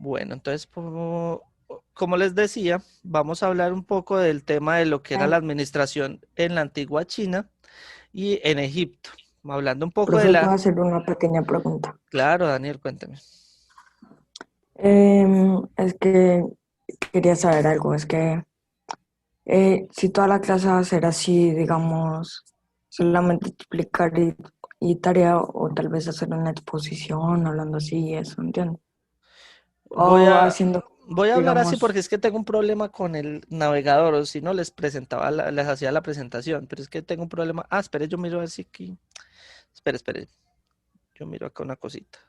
Bueno, entonces, como les decía, vamos a hablar un poco del tema de lo que era Ay, la administración en la antigua China y en Egipto. Hablando un poco de profe, ¿puedo la... hacer una pequeña pregunta? Claro, Daniel, cuéntame. Es que quería saber algo, es que si toda la clase va a ser así, digamos, solamente explicar y tarea, o tal vez hacer una exposición hablando así, eso, ¿entiendes? Voy O a, haciendo, voy a hablar así digamos, porque es que tengo un problema con el navegador, o si no les presentaba, les hacía la presentación, pero es que tengo un problema. Ah, espere, yo miro así aquí. Espere, yo miro acá una cosita.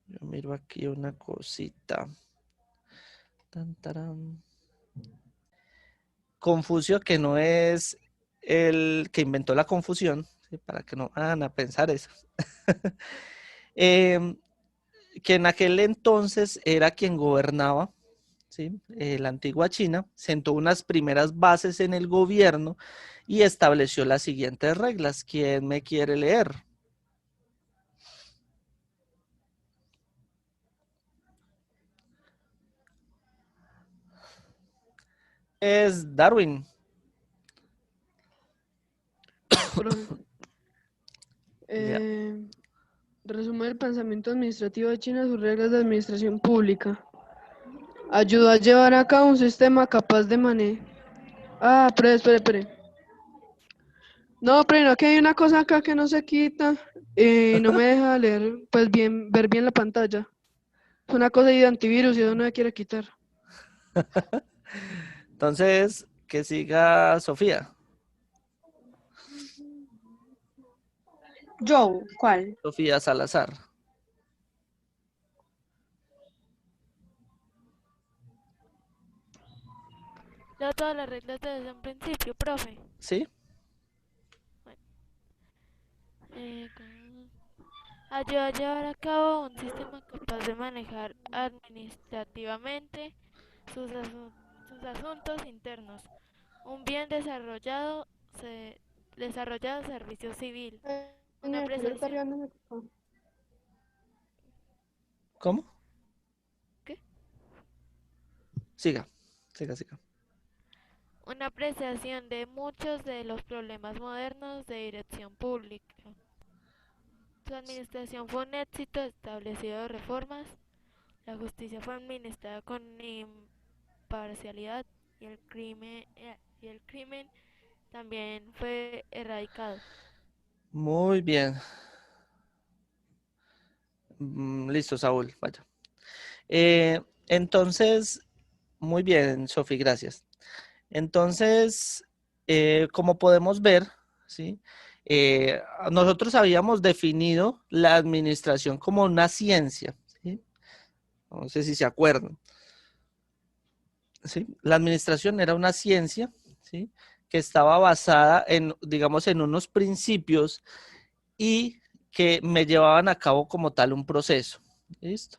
Yo miro aquí una cosita. Tan, tarán. Confucio, que no es el que inventó la confusión, ¿sí? Para que no van a pensar eso. Em, que en aquel entonces era quien gobernaba, ¿sí? La antigua China, sentó unas primeras bases en el gobierno y estableció las siguientes reglas. ¿Quién me quiere leer? Es Darwin. Profe, Ya. eh, resume el pensamiento administrativo de China, sus reglas de administración pública. Ayudó a llevar a cabo un sistema capaz de manejar. Ah, pero espere. No, pero no, que hay una cosa acá que no se quita y no me deja leer, pues bien, ver bien la pantalla. Es una cosa ahí de antivirus y eso no me quiere quitar. Entonces, que siga Sofía. Joe, ¿cuál? Sofía Salazar. Leo todas las reglas desde un principio, profe. ¿Sí? Bueno, ayuda a llevar a cabo un sistema capaz de manejar administrativamente sus, sus asuntos internos. Un bien desarrollado servicio civil. Una Señor, apreciación. secretario, no me tocó. ¿Cómo? ¿Qué? Siga. Una apreciación de muchos de los problemas modernos de dirección pública. Su administración fue un éxito, establecido reformas. La justicia fue administrada con imparcialidad y el crimen también fue erradicado. Muy bien. Listo, Saúl, vaya. Entonces, muy bien, Sofi, gracias. Entonces, como podemos ver, ¿sí? Eh, Nosotros habíamos definido la administración como una ciencia, ¿sí? No sé si se acuerdan, ¿sí? La administración era una ciencia, ¿sí? Que estaba basada en, digamos, en unos principios y que me llevaban a cabo como tal un proceso. ¿Listo?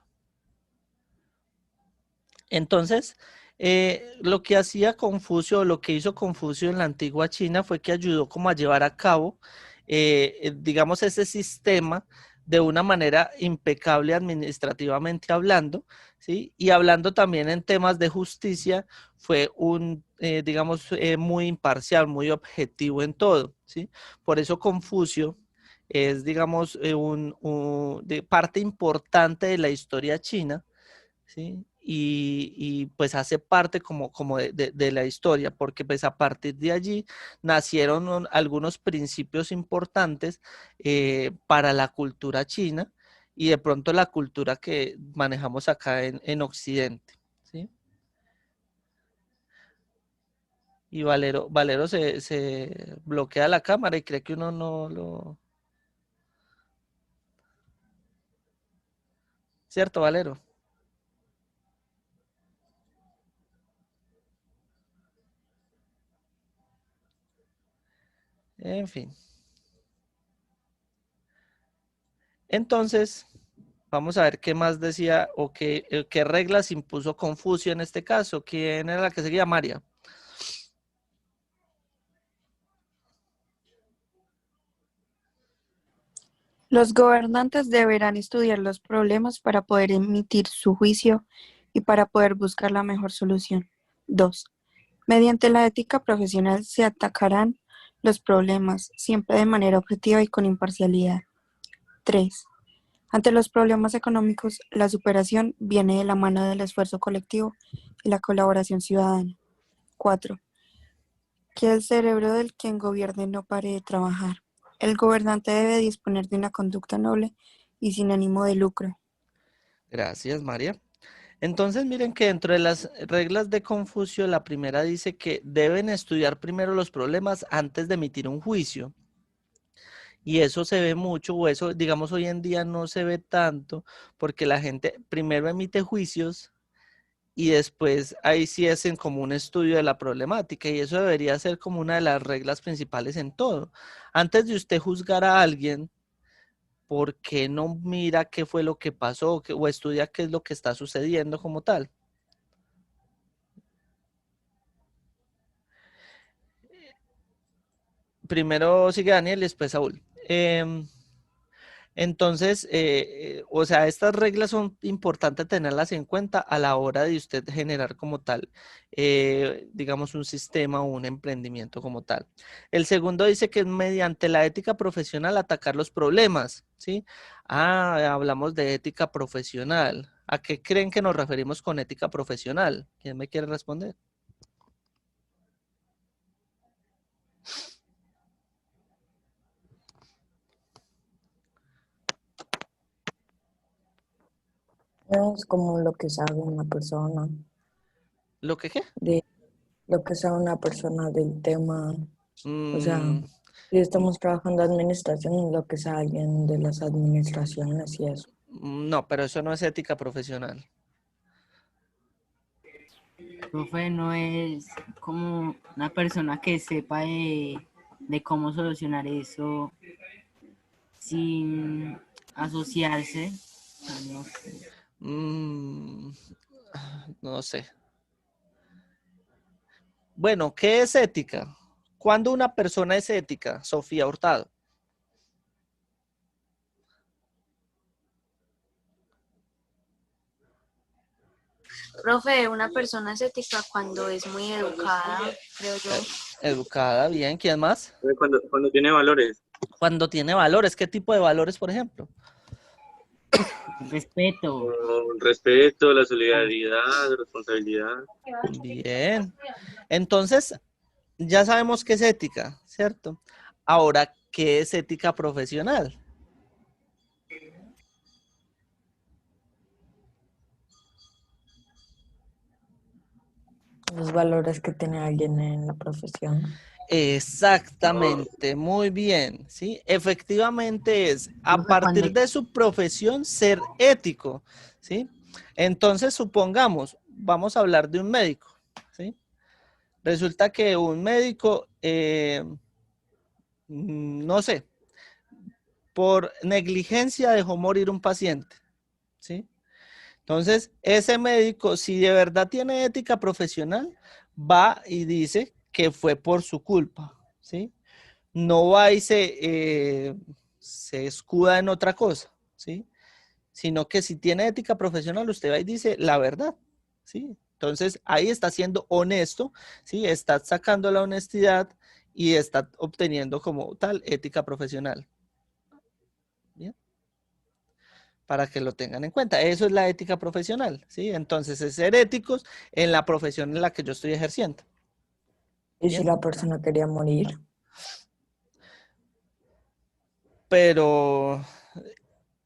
Entonces, lo que hacía Confucio, lo que hizo Confucio en la antigua China fue que ayudó como a llevar a cabo, digamos, ese sistema de una manera impecable administrativamente hablando, ¿sí? Y hablando también en temas de justicia, fue digamos, muy imparcial, muy objetivo en todo, ¿sí? Por eso Confucio es, digamos, de parte importante de la historia china, ¿sí? Y pues hace parte como de la historia, porque pues a partir de allí nacieron algunos principios importantes para la cultura china y de pronto la cultura que manejamos acá en Occidente, ¿sí? Y Valero se bloquea la cámara y cree que uno no lo... ¿Cierto, Valero? En fin. Entonces, vamos a ver qué más decía o qué reglas impuso Confucio en este caso. ¿Quién era la que seguía? María. Los gobernantes deberán estudiar los problemas para poder emitir su juicio y para poder buscar la mejor solución. 2. Mediante la ética profesional se atacarán los problemas, siempre de manera objetiva y con imparcialidad. 3. Ante los problemas económicos, la superación viene de la mano del esfuerzo colectivo y la colaboración ciudadana. 4. Que el cerebro del quien gobierne no pare de trabajar. El gobernante debe disponer de una conducta noble y sin ánimo de lucro. Gracias, María. Entonces, miren que dentro de las reglas de Confucio, la primera dice que deben estudiar primero los problemas antes de emitir un juicio. Y eso se ve mucho, o eso, digamos, hoy en día no se ve tanto, porque la gente primero emite juicios y después ahí sí hacen como un estudio de la problemática, y eso debería ser como una de las reglas principales en todo. Antes de usted juzgar a alguien, ¿por qué no mira qué fue lo que pasó o estudia qué es lo que está sucediendo como tal? Primero sigue Daniel y después Saúl. Entonces, o sea, estas reglas son importantes tenerlas en cuenta a la hora de usted generar como tal, digamos, un sistema o un emprendimiento como tal. El segundo dice que es mediante la ética profesional atacar los problemas, ¿sí? Ah, hablamos de ética profesional. ¿A qué creen que nos referimos con ética profesional? ¿Quién me quiere responder? Es como lo que sabe una persona, ¿Lo que qué? de lo que sabe una persona del tema. O sea, Mm, si estamos trabajando en administración, lo que sabe alguien de las administraciones y eso. no, pero eso no es ética profesional. Profe, no es como una persona que sepa de cómo solucionar eso sin asociarse. O sea, no sé. Mm, no sé. Bueno, ¿qué es ética? ¿Cuándo una persona es ética? Sofía Hurtado. Profe, una persona es ética cuando es muy educada, creo yo. Educada, bien. ¿Quién más? Cuando tiene valores. Cuando tiene valores. ¿Qué tipo de valores, por ejemplo? Respeto. Con respeto, la solidaridad, responsabilidad. Bien. Entonces, ya sabemos qué es ética, ¿cierto? Ahora, ¿qué es ética profesional? Los valores que tiene alguien en la profesión. Exactamente, muy bien, ¿sí? Efectivamente es a Profe, partir de su profesión ser ético, ¿sí? Entonces, supongamos, vamos a hablar de un médico, ¿sí? Resulta que un médico, no sé, por negligencia dejó morir un paciente, ¿sí? Entonces, ese médico, si de verdad tiene ética profesional, va y dice que fue por su culpa, ¿sí? No va y se escuda en otra cosa, ¿sí? Sino que si tiene ética profesional, usted va y dice la verdad, ¿sí? Entonces, ahí está siendo honesto, ¿sí? Está sacando la honestidad y está obteniendo como tal ética profesional. ¿Bien? Para que lo tengan en cuenta. Eso es la ética profesional, ¿sí? Entonces, es ser éticos en la profesión en la que yo estoy ejerciendo. ¿Y Bien. si la persona quería morir? Pero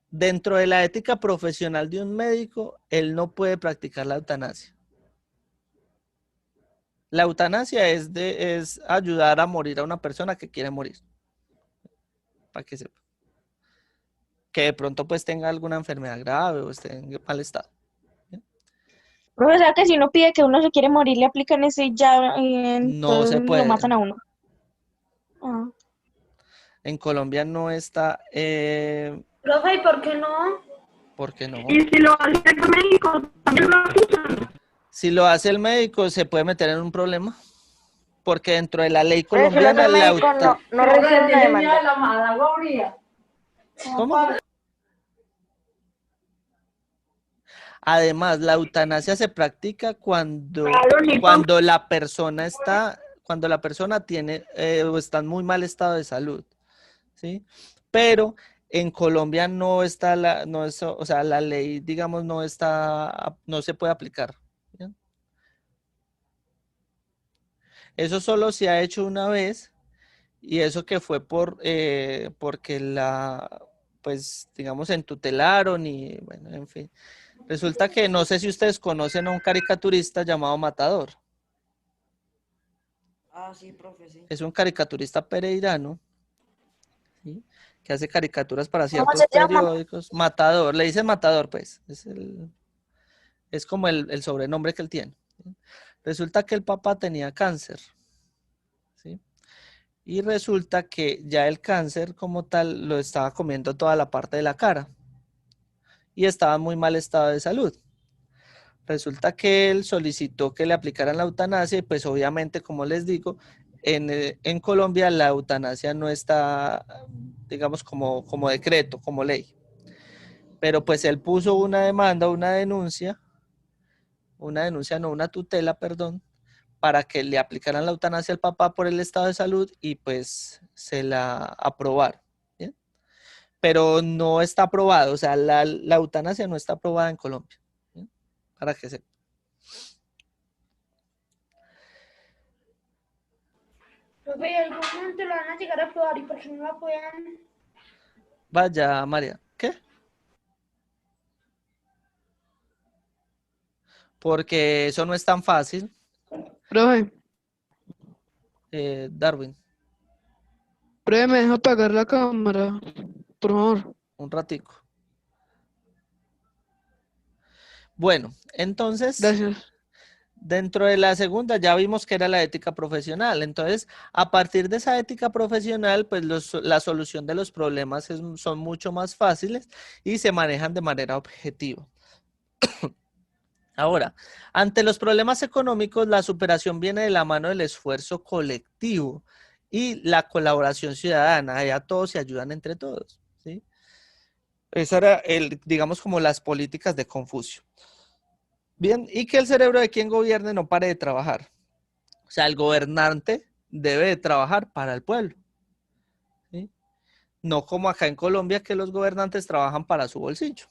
dentro de la ética profesional de un médico, él no puede practicar la eutanasia. La eutanasia es ayudar a morir a una persona que quiere morir. Para que sepa. Que de pronto pues tenga alguna enfermedad grave o esté en mal estado. O sea que si uno pide que uno se quiere morir, le aplican ese y ya, No se entonces lo puede. matan a uno. Ah. En Colombia no está. Profe, ¿y por qué no? ¿Por qué no? Y si lo hace el médico, también lo acusan. Si lo hace el médico, se puede meter en un problema. Porque dentro de la ley Pero si lo hace colombiana, el médico, no recibe una demanda. ¿Cómo? Además, la eutanasia se practica cuando la persona tiene o está en muy mal estado de salud, ¿sí? Pero en Colombia no está o sea, la ley, digamos, no se puede aplicar. ¿Bien? Eso solo se ha hecho una vez y eso que fue porque pues, digamos, entutelaron y, bueno, en fin. Resulta que no sé si ustedes conocen a un caricaturista llamado Matador. Ah, sí, profe, sí. Es un caricaturista pereirano, ¿sí? Que hace caricaturas para ¿Cómo ciertos se llama? periódicos. Matador, le dicen Matador, pues. Es como el sobrenombre que él tiene. ¿Sí? Resulta que el papá tenía cáncer, ¿sí? Y resulta que ya el cáncer como tal lo estaba comiendo toda la parte de la cara. Y estaba en muy mal estado de salud. Resulta que él solicitó que le aplicaran la eutanasia y pues obviamente, como les digo, en Colombia la eutanasia no está, digamos, como decreto, como ley. Pero pues él puso una demanda, una tutela, perdón, para que le aplicaran la eutanasia al papá por el estado de salud y pues se la aprobaron. ¿Bien? Pero no está aprobado, o sea, la eutanasia no está aprobada en Colombia. ¿Bien? Para que se... Profe, ¿y algún momento lo van a llegar a probar y por qué no lo apoyan? Vaya, María, ¿qué? Porque eso no es tan fácil, Profe, Darwin, profe, me deja apagar la cámara, por favor. un ratico. Bueno, entonces, Gracias. dentro de la segunda ya vimos que era la ética profesional. Entonces, a partir de esa ética profesional, pues la solución de los problemas son mucho más fáciles y se manejan de manera objetiva. Ahora, ante los problemas económicos, la superación viene de la mano del esfuerzo colectivo y la colaboración ciudadana. Allá todos se ayudan entre todos, ¿sí? Esa era, digamos, como las políticas de Confucio. Bien, y que el cerebro de quien gobierne no pare de trabajar. O sea, el gobernante debe de trabajar para el pueblo, ¿sí? No como acá en Colombia que los gobernantes trabajan para su bolsillo.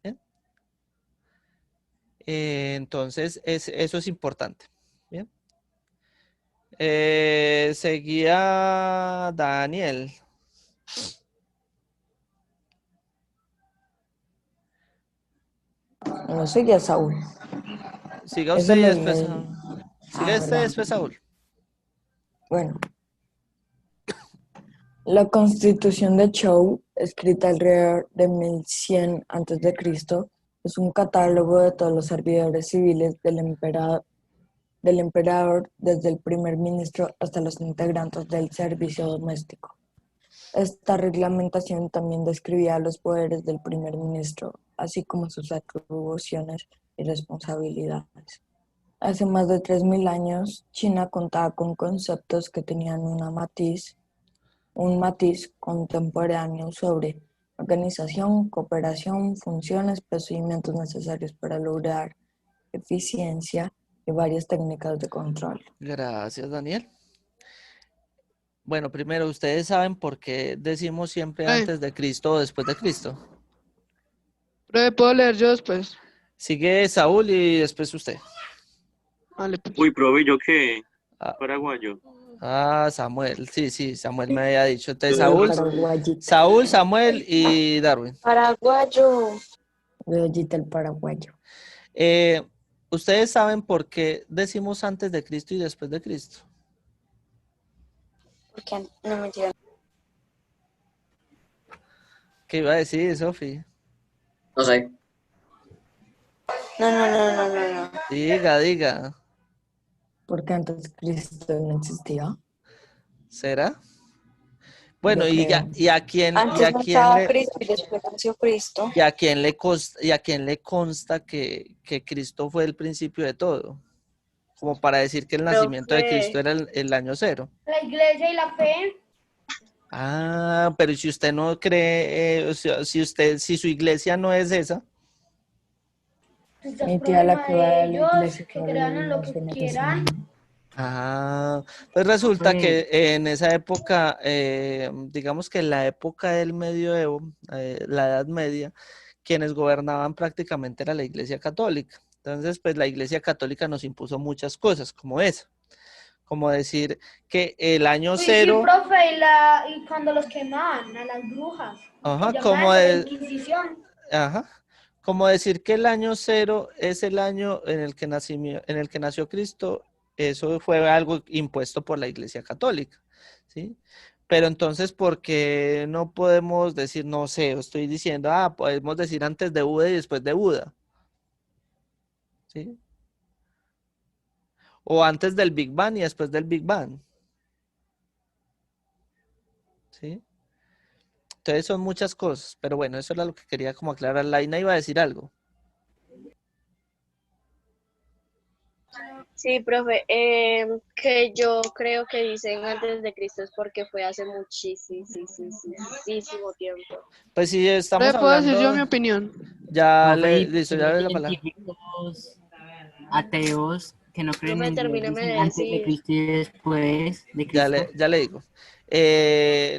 ¿Bien? Entonces, eso es importante. Bien. Seguía Daniel. No sé, ya Saúl. Siga Eso usted y lo después. leí. Siga usted y ¿Verdad? después, Saúl. Bueno, la Constitución de Chou, escrita alrededor de 1100 a.C., es un catálogo de todos los servidores civiles del emperador, desde el primer ministro hasta los integrantes del servicio doméstico. Esta reglamentación también describía los poderes del primer ministro, así como sus atribuciones y responsabilidades. Hace más de 3000 años, China contaba con conceptos que tenían un matiz contemporáneo sobre organización, cooperación, funciones, procedimientos necesarios para lograr eficiencia y varias técnicas de control. Gracias, Daniel. Bueno, primero, ¿ustedes saben por qué decimos siempre antes de Cristo o después de Cristo? Profe, ¿puedo leer yo después? Sigue Saúl y después usted. Vale, pues. Uy, profe, ¿yo qué? Paraguayo. Samuel. Sí, Samuel me había dicho. Entonces, Paraguayito. Saúl, Samuel y Darwin. Paraguayo. Bellita el paraguayo. ¿Ustedes saben por qué decimos antes de Cristo y después de Cristo? Porque no me entiendo. ¿Qué iba a decir, Sofi? No sé. No. Diga. Porque antes Cristo no existía. ¿Será? Bueno, Yo creo. y a quién Antes no estaba Cristo y después nació Cristo. ¿Y a quién le consta que Cristo fue el principio de todo? Como para decir que el nacimiento de Cristo era el año cero. La iglesia y la fe. Ah, pero si usted no cree, o sea, si su iglesia no es esa, Pues ya es Mi tía la problema que va de a la ellos, iglesia que todos crean en lo los que fines de quieran. semana. pues resulta Profe, que en esa época, digamos que en la época del medioevo, la Edad Media, quienes gobernaban prácticamente era la Iglesia Católica. Entonces, pues la Iglesia Católica nos impuso muchas cosas, como esa, como decir que el año Uy, sí, cero, profe, y cuando los quemaban a las brujas, que ajá, llama eso la Inquisición. ajá, como decir que el año cero es el año en el que en el que nació Cristo, eso fue algo impuesto por la Iglesia Católica, ¿sí? Pero entonces, ¿por qué no podemos decir, no sé, estoy diciendo, podemos decir antes de Buda y después de Buda, ¿sí? O antes del Big Bang y después del Big Bang, ¿sí? Entonces son muchas cosas, pero bueno, eso era lo que quería como aclarar. Laina iba a decir algo. Sí, profe, que yo creo que dicen antes de Cristo es porque fue hace muchísimo tiempo. Pues si estamos Profe, ¿puedo decir yo hablando, mi opinión? profe, y listo, ya los le la palabra. científicos ateos que no creen Profe, en Dios termíname dicen de antes de decir. Cristo y después de Cristo. Ya le digo.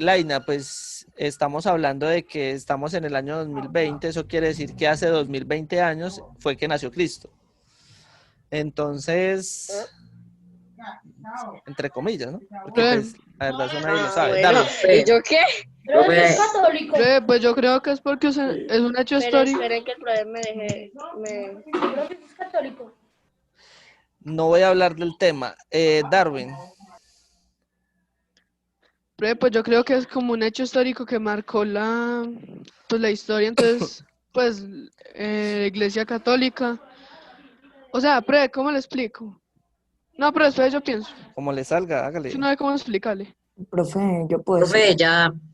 Laina, pues estamos hablando de que estamos en el año 2020, eso quiere decir que hace 2020 años fue que nació Cristo. Entonces, entre comillas, ¿no? Porque pues la verdad eso nadie lo sabe. Bueno, Darwin, ¿y yo qué? Pero es católico. Profe, pues yo creo que es porque es un hecho Pero histórico. esperen que el profe me deje. Creo que es católico. no voy a hablar del tema. Darwin, Profe, pues yo creo que es como un hecho histórico que marcó pues la historia, entonces, pues, Iglesia Católica. O sea, profe, ¿cómo le explico? No, pero después yo pienso. como le salga, Si hágale. no hay cómo explicarle. Profe, yo puedo decir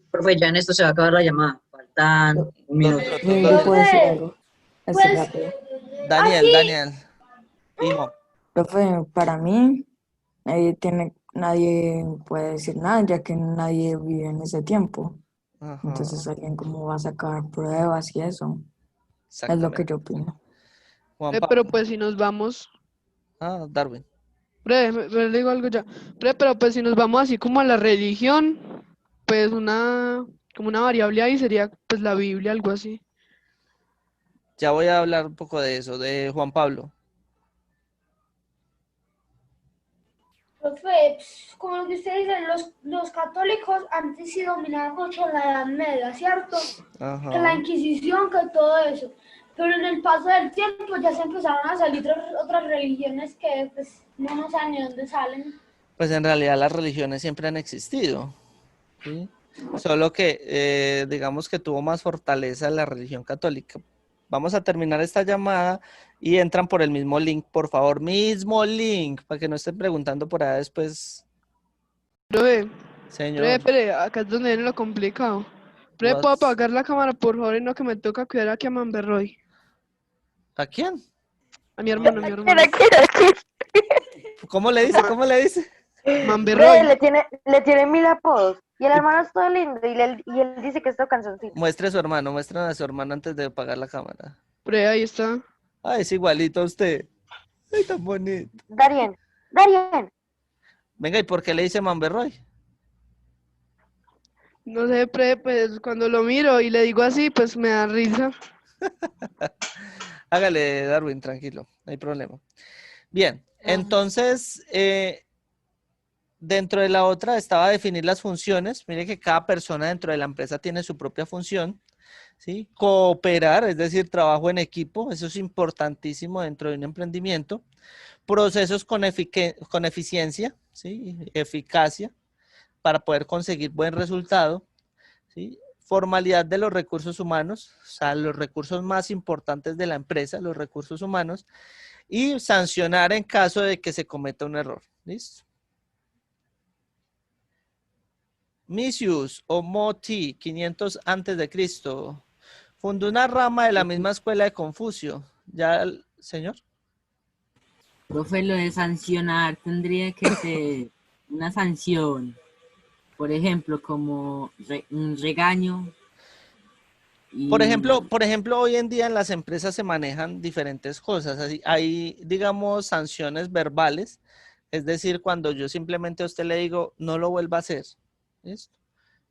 Profe, ya en esto se va a acabar la llamada. Faltan un Dos minuto. minutos, yo dos minutos. puedo decir Profe, algo. Así pues, rápido. Daniel, hijo. Profe, para mí, nadie puede decir nada, ya que nadie vive en ese tiempo. Ajá, Entonces, alguien cómo va a sacar pruebas y eso. Es lo que exactamente. yo opino. Juan Pero Pablo. pues si nos vamos, Darwin. le digo algo ya. Pero pues si nos vamos así como a la religión, pues como una variable ahí sería pues la Biblia, algo así. Ya voy a hablar un poco de eso, de Juan Pablo. profe, como lo que usted dice, los católicos antes sí dominaban mucho la Edad Media, ¿cierto? Ajá. Que la Inquisición, que todo eso. Pero en el paso del tiempo ya se empezaron a salir otras religiones que pues no nos saben de dónde salen. Pues en realidad las religiones siempre han existido, ¿sí? Solo que digamos que tuvo más fortaleza la religión católica. Vamos a terminar esta llamada y entran por el mismo link, por favor, mismo link, para que no estén preguntando por ahí después, Profe, señor. espere, acá es donde viene lo complicado. Profe, ¿puedo apagar la cámara, por favor? Y no que me toca cuidar aquí a Manberroy. ¿A quién? A mi hermano, ¿Cómo le dice? ¿Cómo le dice? Manberroy. Le tiene 1000 apodos. Y el hermano es todo lindo. Y él dice que es todo canzoncito. Muestre a su hermano, muestren a su hermano antes de apagar la cámara. Profe, ahí está. Es igualito a usted. Ay, tan bonito. Darien. Venga, ¿y por qué le dice Manberroy? No sé, profe, pues cuando lo miro y le digo así, pues me da risa. Hágale, Darwin, tranquilo, no hay problema. Bien, entonces, dentro de la otra estaba definir las funciones. Mire que cada persona dentro de la empresa tiene su propia función, ¿sí? Cooperar, es decir, trabajo en equipo, eso es importantísimo dentro de un emprendimiento. Procesos con eficiencia, ¿sí? Eficacia, para poder conseguir buen resultado, ¿sí? Formalidad de los recursos humanos, o sea, los recursos más importantes de la empresa, los recursos humanos, y sancionar en caso de que se cometa un error. ¿Listo? Misius o Moti, 500 antes de Cristo, fundó una rama de la misma escuela de Confucio. ¿Ya, señor? Profe, lo de sancionar tendría que ser una sanción. por ejemplo, como un regaño. Por ejemplo, hoy en día en las empresas se manejan diferentes cosas. Hay, digamos, sanciones verbales. Es decir, cuando yo simplemente a usted le digo, no lo vuelva a hacer. ¿Listo?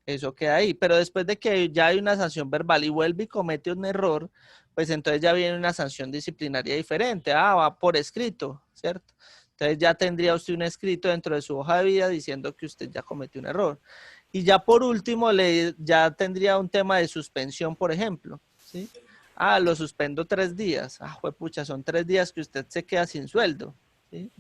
Eso queda ahí. Pero después de que ya hay una sanción verbal y vuelve y comete un error, pues entonces ya viene una sanción disciplinaria diferente. Va por escrito, ¿cierto? Entonces ya tendría usted un escrito dentro de su hoja de vida diciendo que usted ya cometió un error. Y ya por último, ya tendría un tema de suspensión, por ejemplo, ¿sí? Lo suspendo 3 días. Juepucha, son 3 días que usted se queda sin sueldo, ¿sí?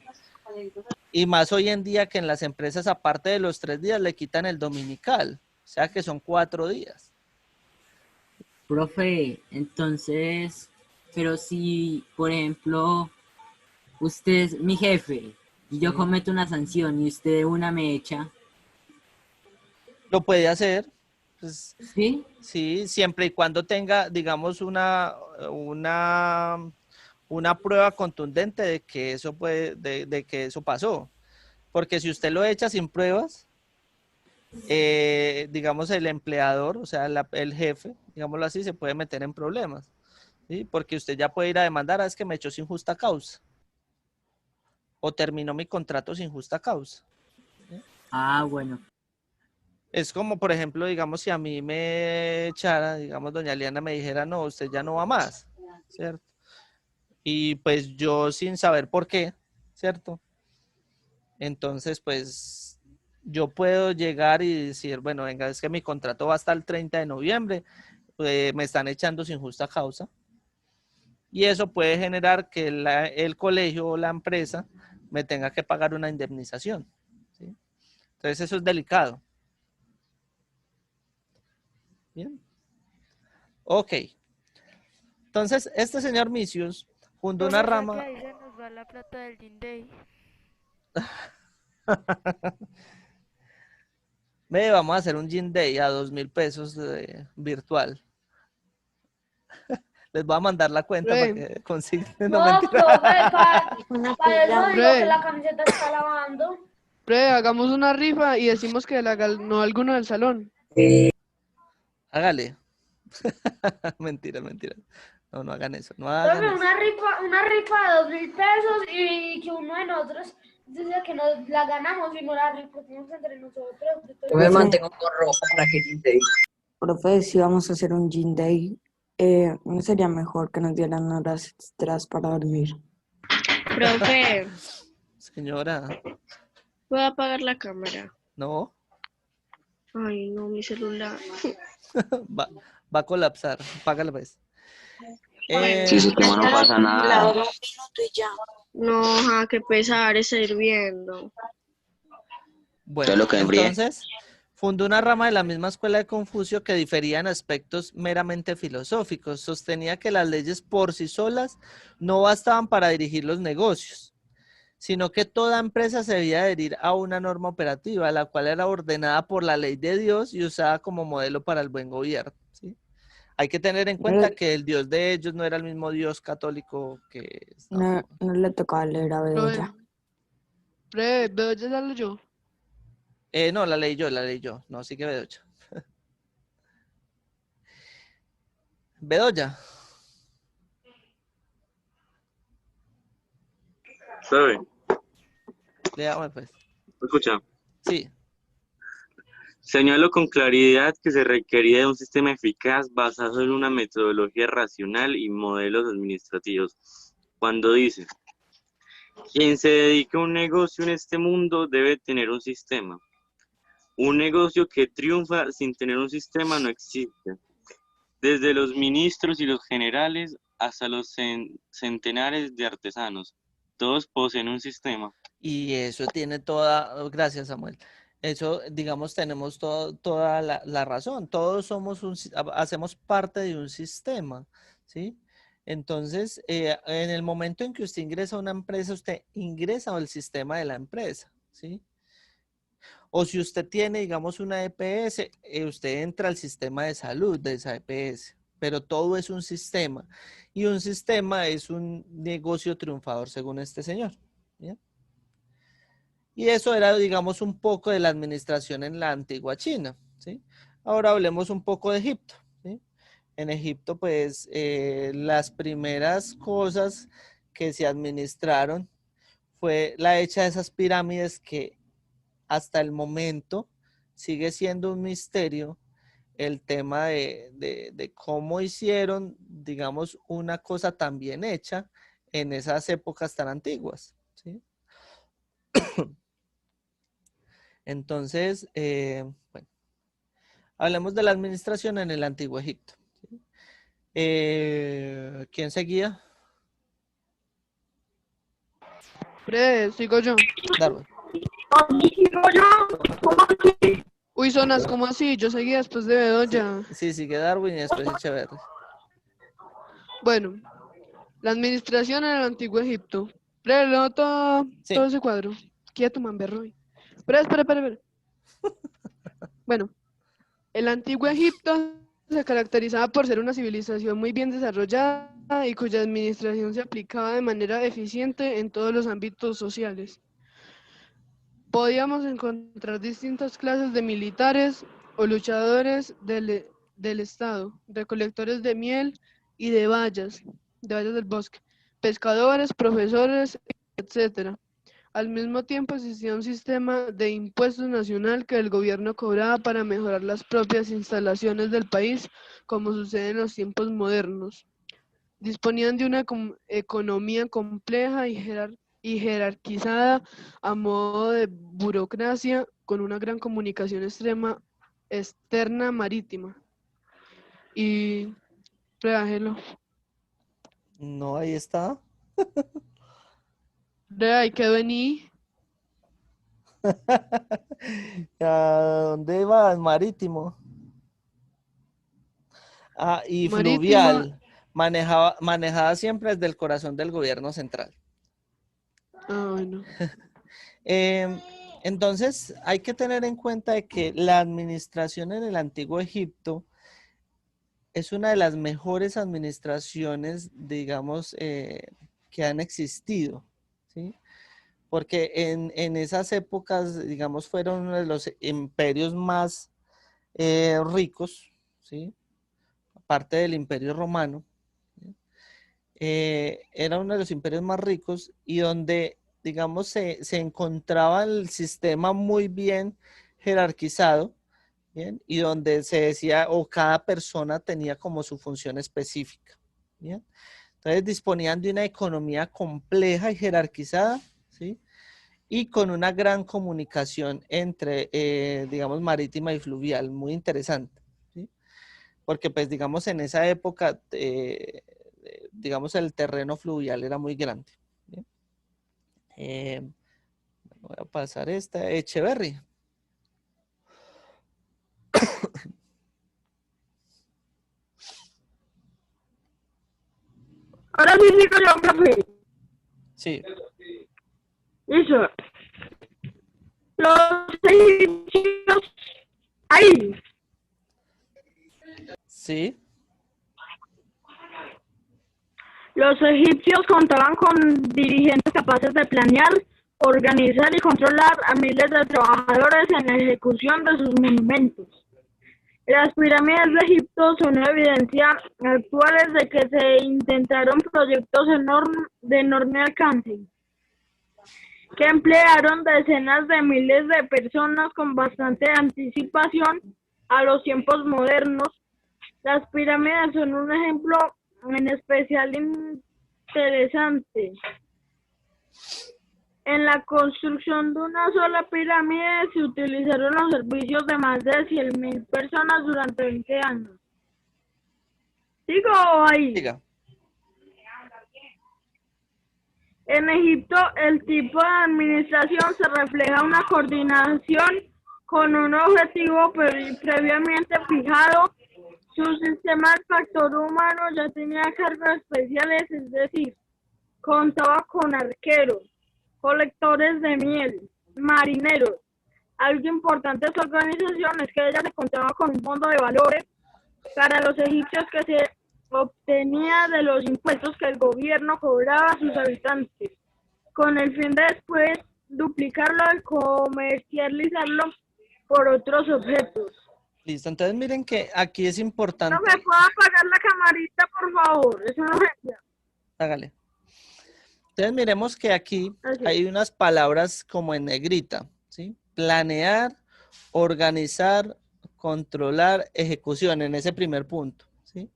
Y más hoy en día que en las empresas, aparte de los 3 días, le quitan el dominical. O sea que son 4 días. Profe, entonces, pero si, por ejemplo, usted es mi jefe y yo cometo una sanción y usted una me echa. Lo puede hacer. Pues, ¿sí? Sí, siempre y cuando tenga, digamos, una prueba contundente de que eso de que eso pasó. Porque si usted lo echa sin pruebas, digamos, el empleador, o sea, el jefe, digámoslo así, se puede meter en problemas, ¿sí? Porque usted ya puede ir a demandar, es que me echó sin justa causa. O terminó mi contrato sin justa causa. ¿Sí? Bueno. Es como, por ejemplo, digamos, si a mí me echara, digamos, doña Liana me dijera, no, usted ya no va más, ¿cierto? Y pues yo sin saber por qué, ¿cierto? Entonces, pues yo puedo llegar y decir, bueno, venga, es que mi contrato va hasta el 30 de noviembre, me están echando sin justa causa. Y eso puede generar que el colegio o la empresa me tenga que pagar una indemnización, ¿sí? Entonces eso es delicado. Bien. Ok. Entonces, este señor Misius fundó una rama. Que ahí se nos va la plata del Gin Day. Vamos a hacer un Gin Day a 2.000 pesos virtual. Les voy a mandar la cuenta para que consigan. No, profe, para eso digo que la camiseta está lavando. Hagamos una rifa y decimos que la ganó alguno del salón. Hágale. Mentira. No hagan eso. No Profe, hagan eso. una rifa de 2.000 pesos y que uno de nosotros dice que nos la ganamos y no la repartimos entre nosotros. Yo me mantengo con rojo para que Gin Day. Profe, si vamos a hacer un Gin Day, ¿no sería mejor que nos dieran horas extras para dormir? Profe, Señora. ¿puedo apagar la cámara? No. Ay, no, mi celular. va a colapsar. Apágala pues. Si se quema no pasa nada. No, qué pesar, está hirviendo. Bueno, lo que enfríe. entonces fundó una rama de la misma escuela de Confucio que difería en aspectos meramente filosóficos. Sostenía que las leyes por sí solas no bastaban para dirigir los negocios, sino que toda empresa se debía adherir a una norma operativa, la cual era ordenada por la ley de Dios y usada como modelo para el buen gobierno, ¿sí? Hay que tener en cuenta que el Dios de ellos no era el mismo Dios católico que... No le tocaba leer a Bedoya. ¿Bedoya ya la leyó? No, la leí yo. No, sí que Bedoya. Bedoya. ¿Sabe? Léame pues. ¿Me escucha? Sí. Señalo con claridad que se requería de un sistema eficaz basado en una metodología racional y modelos administrativos. Cuando dice, quien se dedica a un negocio en este mundo debe tener un sistema. Un negocio que triunfa sin tener un sistema no existe. Desde los ministros y los generales hasta los centenares de artesanos, todos poseen un sistema. Y eso tiene gracias Samuel, eso digamos tenemos toda la razón, todos hacemos parte de un sistema, ¿sí? Entonces, en el momento en que usted ingresa a una empresa, usted ingresa al sistema de la empresa, ¿sí? O si usted tiene, digamos, una EPS, usted entra al sistema de salud de esa EPS, pero todo es un sistema. Y un sistema es un negocio triunfador, según este señor. ¿Bien? Y eso era, digamos, un poco de la administración en la antigua China, ¿sí? Ahora hablemos un poco de Egipto, ¿sí? En Egipto, pues, las primeras cosas que se administraron fue la hecha de esas pirámides que hasta el momento sigue siendo un misterio el tema de cómo hicieron, digamos, una cosa tan bien hecha en esas épocas tan antiguas, ¿sí? Entonces, bueno, hablemos de la administración en el Antiguo Egipto, ¿sí? ¿Quién seguía? Sigo yo. Darwin. Uy, Zonas, ¿cómo así? Yo seguía después de Bedoya. Sí, sigue Darwin y después Echeverri. Bueno, la administración en el Antiguo Egipto. Leo todo ese cuadro. Quieto, Manberroy. Espera. Bueno, el Antiguo Egipto se caracterizaba por ser una civilización muy bien desarrollada y cuya administración se aplicaba de manera eficiente en todos los ámbitos sociales. Podíamos encontrar distintas clases de militares o luchadores del Estado, recolectores de miel y de bayas del bosque, pescadores, profesores, etc. Al mismo tiempo existía un sistema de impuestos nacional que el gobierno cobraba para mejorar las propias instalaciones del país, como sucede en los tiempos modernos. Disponían de una economía compleja y jerarquizada a modo de burocracia, con una gran comunicación externa marítima. Y reájelo. No, ahí está. Ahí quedó en I. ¿A dónde va? Marítimo. Ah, y Marítimo. fluvial. Manejada siempre desde el corazón del gobierno central. Ah, bueno. Entonces, hay que tener en cuenta de que la administración en el Antiguo Egipto es una de las mejores administraciones, digamos, que han existido, ¿sí? Porque en esas épocas, digamos, fueron uno de los imperios más ricos, ¿sí? Aparte del Imperio Romano, ¿sí? Era uno de los imperios más ricos y donde, digamos, se encontraba el sistema muy bien jerarquizado, ¿bien? Y donde se decía, o cada persona tenía como su función específica, ¿bien? Entonces disponían de una economía compleja y jerarquizada, ¿sí? Y con una gran comunicación entre, digamos, marítima y fluvial, muy interesante, ¿sí? Porque, pues, digamos, en esa época, digamos, el terreno fluvial era muy grande, ¿bien? Voy a pasar esta, Echeverri. Ahora sí digo yo, profe. Sí. Eso. Los egipcios. Ahí. Sí. Los egipcios contaban con dirigentes capaces de planear, organizar y controlar a miles de trabajadores en la ejecución de sus monumentos. Las pirámides de Egipto son una evidencia actual de que se intentaron proyectos de enorme alcance, que emplearon decenas de miles de personas con bastante anticipación a los tiempos modernos. Las pirámides son un ejemplo en especial interesante. En la construcción de una sola pirámide se utilizaron los servicios de más de 100.000 personas durante 20 años. ¿Sigo ahí? Siga. En Egipto, el tipo de administración se refleja una coordinación con un objetivo previamente fijado. Su sistema del factor humano ya tenía cargos especiales, es decir, contaba con arqueros, colectores de miel, marineros. Algo importante de su organización es que ella se contaba con un fondo de valores para los egipcios que se obtenía de los impuestos que el gobierno cobraba a sus habitantes, con el fin de después duplicarlo y comercializarlo por otros objetos. Listo, entonces miren que aquí es importante. ¿No me puedo apagar la camarita, por favor? Es una urgencia. Hágale. Entonces miremos que aquí hay unas palabras como en negrita, ¿sí? Planear, organizar, controlar, ejecución en ese primer punto, ¿sí?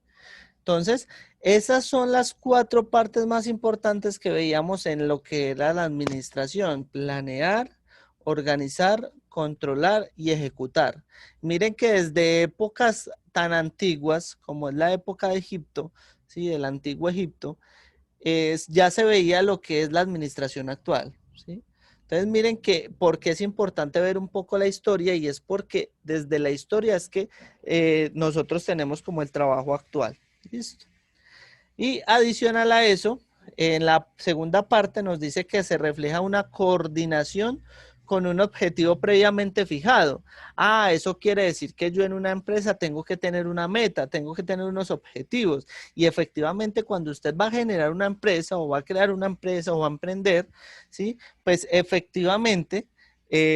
Entonces, esas son las 4 partes más importantes que veíamos en lo que era la administración. Planear, organizar, controlar y ejecutar. Miren que desde épocas tan antiguas como es la época de Egipto, ¿sí? Del antiguo Egipto, ya se veía lo que es la administración actual, ¿sí? Entonces miren que porque es importante ver un poco la historia y es porque desde la historia es que nosotros tenemos como el trabajo actual. ¿Listo? Y adicional a eso, en la segunda parte nos dice que se refleja una coordinación con un objetivo previamente fijado. Ah, eso quiere decir que yo en una empresa tengo que tener una meta, tengo que tener unos objetivos. Y efectivamente cuando usted va a generar una empresa o va a crear una empresa o va a emprender, ¿sí? Pues efectivamente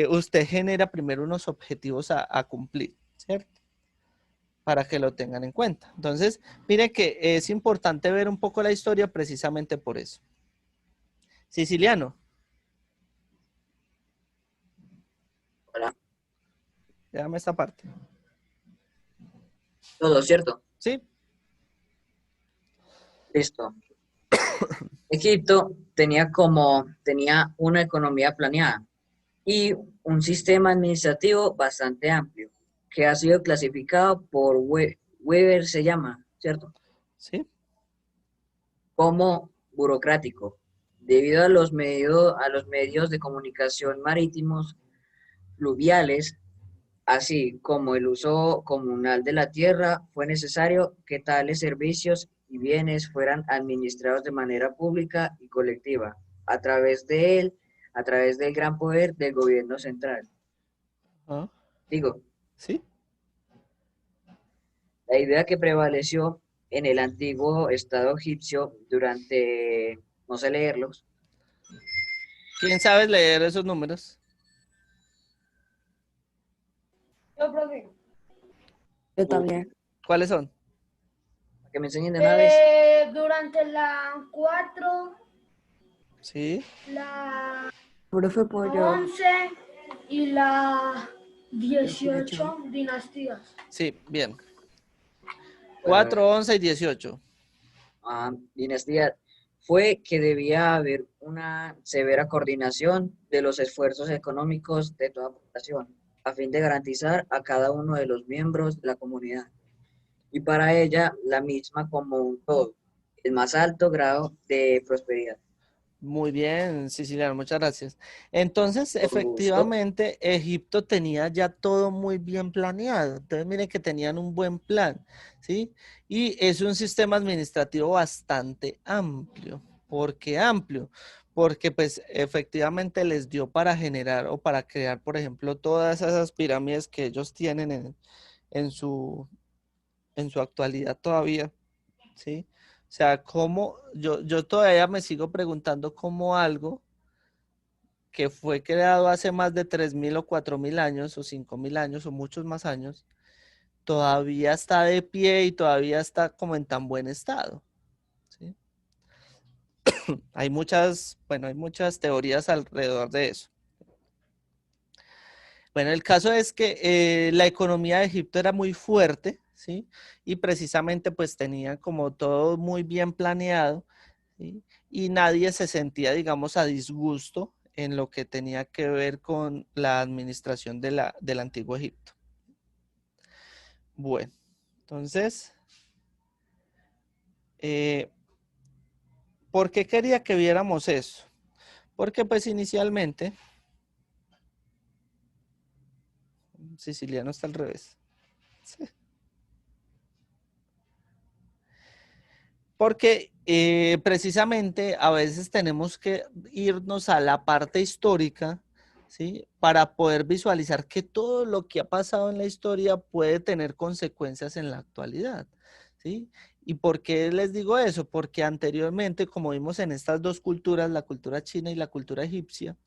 usted genera primero unos objetivos a cumplir, ¿cierto? Para que lo tengan en cuenta. Entonces, mire que es importante ver un poco la historia precisamente por eso. Siciliano. Hola. Déjame esta parte. Todo, ¿cierto? Sí. Listo. Egipto tenía una economía planeada y un sistema administrativo bastante amplio, que ha sido clasificado por Weber, se llama, ¿cierto? Sí. Como burocrático, debido a los medios de comunicación marítimos, fluviales, así como el uso comunal de la tierra, fue necesario que tales servicios y bienes fueran administrados de manera pública y colectiva, a través del gran poder del gobierno central. ¿Ah? Digo, ¿sí? La idea que prevaleció en el antiguo Estado egipcio durante, no sé leerlos. ¿Quién sabe leer esos números? Yo, profe. Yo también. ¿Cuáles son? Que me enseñen de una vez. Durante la 4, Sí. la Profe, pollo. 11 y la 18 dinastías. Sí, bien. 4, 11 y 18. Dinastía. Fue que debía haber una severa coordinación de los esfuerzos económicos de toda población, a fin de garantizar a cada uno de los miembros de la comunidad, y para ella la misma como un todo, el más alto grado de prosperidad. Muy bien, Siciliano, muchas gracias. Entonces, efectivamente, Egipto tenía ya todo muy bien planeado. Entonces, miren que tenían un buen plan, ¿sí? Y es un sistema administrativo bastante amplio. ¿Por qué amplio? Porque, pues, efectivamente les dio para generar o para crear, por ejemplo, todas esas pirámides que ellos tienen en su actualidad todavía, ¿sí? O sea, cómo yo todavía me sigo preguntando cómo algo que fue creado hace más de 3.000 o 4.000 años o 5.000 años o muchos más años, todavía está de pie y todavía está como en tan buen estado, ¿sí? Hay muchas teorías alrededor de eso. Bueno, el caso es que la economía de Egipto era muy fuerte, ¿sí? Y precisamente pues tenía como todo muy bien planeado, ¿sí? Y nadie se sentía, digamos, a disgusto en lo que tenía que ver con la administración del antiguo Egipto. Bueno, entonces, ¿por qué quería que viéramos eso? Porque pues inicialmente, Siciliano está al revés. Sí. Porque precisamente a veces tenemos que irnos a la parte histórica, ¿sí? Para poder visualizar que todo lo que ha pasado en la historia puede tener consecuencias en la actualidad, ¿sí? ¿Y por qué les digo eso? Porque anteriormente, como vimos en estas dos culturas, la cultura china y la cultura egipcia,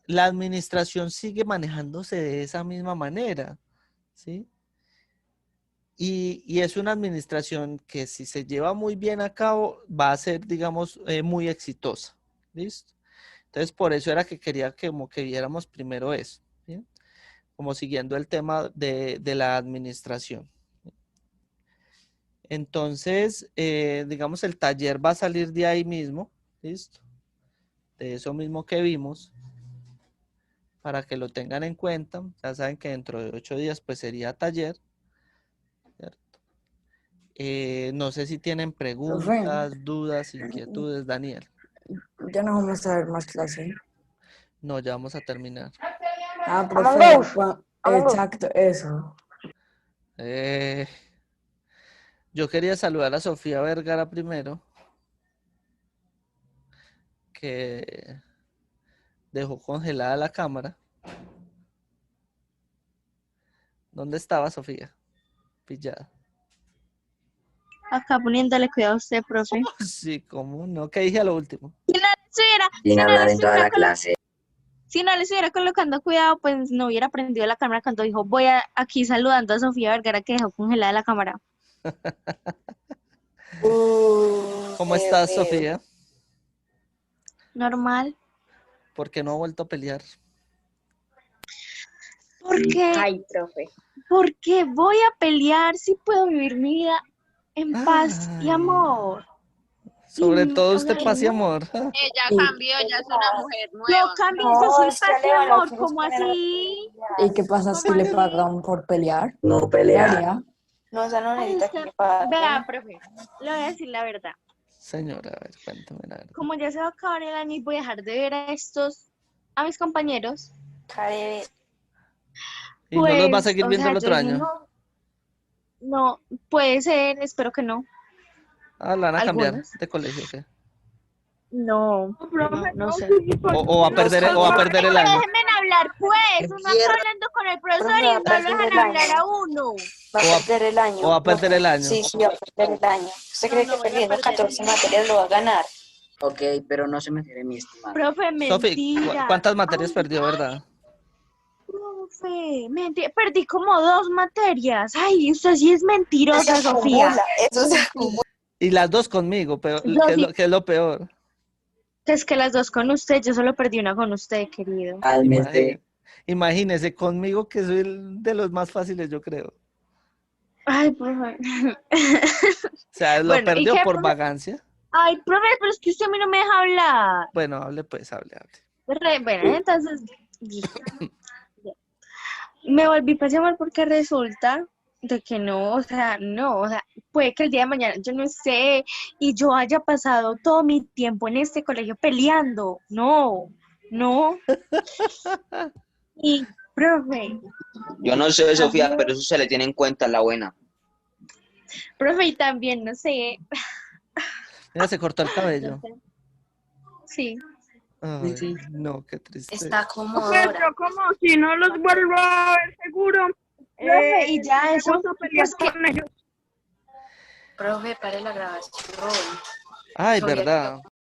la administración sigue manejándose de esa misma manera, ¿sí? Y es una administración que si se lleva muy bien a cabo, va a ser, digamos, muy exitosa, ¿listo? Entonces, por eso era que quería que, como que viéramos primero eso, ¿sí? Como siguiendo el tema de la administración. Entonces, digamos, el taller va a salir de ahí mismo, ¿listo? De eso mismo que vimos, para que lo tengan en cuenta. Ya saben que dentro de 8 días, pues sería taller, ¿cierto? No sé si tienen preguntas, dudas, inquietudes, Daniel. Ya no vamos a ver más clase. No, ya vamos a terminar. Ah, profe, exacto, eso. Yo quería saludar a Sofía Vergara primero, que dejó congelada la cámara. ¿Dónde estaba Sofía? Pillada. Acá poniéndole cuidado a usted, profe. Sí, ¿cómo no? ¿Qué dije a lo último? Sin hablar en toda la clase. Si no le estuviera colocando cuidado, pues no hubiera prendido la cámara cuando dijo, voy aquí saludando a Sofía Vergara, que dejó congelada la cámara. ¿Cómo estás, Sofía? Normal. ¿Por qué no ha vuelto a pelear? Ay, profe. Porque voy a pelear si puedo vivir mi vida en paz y amor. Sobre todo usted, paz y amor. Ella cambió, ya es una mujer nueva. No cambié, eso sí es paz y amor, ¿cómo así? ¿Y qué pasa si le pagan por pelear? No pelear. No, o sea, no necesita que le paguen. Vea, profe, le voy a decir la verdad. Señora, a ver, cuéntame la verdad. Como ya se va a acabar el año y voy a dejar de ver a mis compañeros. ¿Y no los va a pues, seguir o viendo sea, el otro yo dije, año? No, puede ser, espero que no. Ah, ¿la van a cambiar Algunos. de colegio o qué? No sé. O va a perder el año. Déjenme hablar, pues. Uno está hablando con el profesor y no lo dejan hablar a uno. Va a perder el año. ¿O va a perder el año? Sí, va a perder el año. ¿Usted cree que perdiendo 14 materias lo va a ganar? Ok, pero no se me quiere mi estimado. Profe, Sofi, mentira. ¿cuántas materias perdió, verdad? Profe, perdí como 2 materias. Ay, usted sí es mentirosa, Sofía. Eso se acumula. Y las 2 conmigo, pero ¿qué es lo peor? Es que las 2 con usted, yo solo perdí una con usted, querido. Imagínese, conmigo que soy de los más fáciles, yo creo. Ay, profe. O sea, ¿lo Bueno, ¿y perdió qué, por profe? vagancia? Ay, profe, pero es que usted a mí no me deja hablar. Bueno, hable pues, hable. Bueno, entonces me volví a llamar porque resulta de que no, o sea, puede que el día de mañana, yo no sé, y yo haya pasado todo mi tiempo en este colegio peleando. No. Y, profe. Yo no sé, Sofía, pero eso se le tiene en cuenta, la buena. Profe, y también, no sé. Mira, se cortó el cabello. Sí. Ay, no, qué triste. Está cómodo. Pero como si no los vuelvo a ver seguro. Profe, y ya eso. Vamos a pelear con ellos. Profe, pare la grabación. Ay, Soy el verdad.